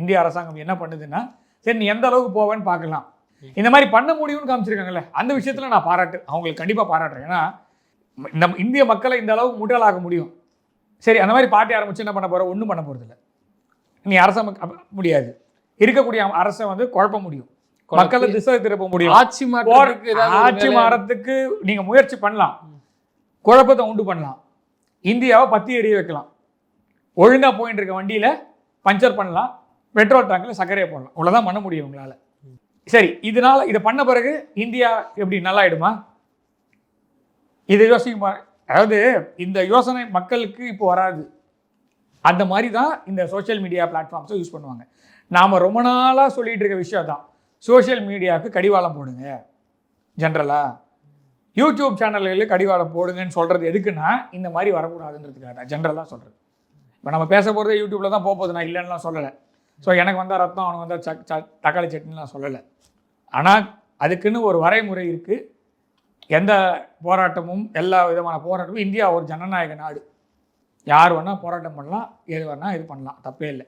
இந்திய அரசாங்கம் என்ன பண்ணுதுன்னா, சரி நீ எந்த அளவுக்கு போவேன்னு பார்க்கலாம், இந்த மாதிரி பண்ண முடியும்னு காமிச்சிருக்காங்கல்ல. அந்த விஷயத்தில் நான் அவங்களுக்கு கண்டிப்பாக பாராட்டுறேன். ஏன்னா இந்த இந்திய மக்களை இந்த அளவுக்கு முட்டாளாக்க முடியும். சரி அந்த மாதிரி பார்ட்டி ஆரம்பிச்சு என்ன பண்ண போகிற, ஒன்றும் பண்ண போகிறதில்ல. நீ அரச முடியாது, இருக்கக்கூடிய அரசை வந்து குழப்ப முடியும், மக்களை திசை திருப்ப முடியும், ஆட்சி மாறத்துக்கு நீங்கள் முயற்சி பண்ணலாம், குழப்பத்தை உண்டு பண்ணலாம், இந்தியாவை பற்றி எரிய வைக்கலாம், ஒழுங்காக போயிட்டு இருக்க வண்டியில் பஞ்சர் பண்ணலாம், பெட்ரோல் டேங்கில் சர்க்கரையை போடலாம், இவ்வளோதான் பண்ண முடியும் உங்களால். சரி இதனால் இதை பண்ண பிறகு இந்தியா எப்படி நல்லாயிடுமா? இது யோசிக்குமா? அதாவது இந்த யோசனை மக்களுக்கு இப்போ வராது. அந்த மாதிரி தான் இந்த சோஷியல் மீடியா பிளாட்ஃபார்ம்ஸை யூஸ் பண்ணுவாங்க. நாம் ரொம்ப நாளாக சொல்லிகிட்டு இருக்க விஷயம் தான், சோஷியல் மீடியாவுக்கு கடிவாளம் போடுங்க. ஜென்ரலாக யூடியூப் சேனல்களுக்கு கடிவாளம் போடுங்கன்னு சொல்கிறது எதுக்குன்னா, இந்த மாதிரி வரக்கூடாதுன்றதுக்காக தான் ஜென்ரலாக சொல்கிறது. இப்போ நம்ம பேச போகிறதே யூடியூப்பில் தான் போகுது, நான் இல்லைன்னுலாம் சொல்லலை. ஸோ எனக்கு வந்தால் ரத்தம், அவனுக்கு வந்தால் தக்காளி சட்னிலாம் சொல்லலை. ஆனால் அதுக்குன்னு ஒரு வரைமுறை இருக்குது. எந்த போராட்டமும் எல்லா விதமான போராட்டமும், இந்தியா ஒரு ஜனநாயக நாடு, யார் வேணால் போராட்டம் பண்ணலாம், எது வேணால் இது பண்ணலாம், தப்பே இல்லை.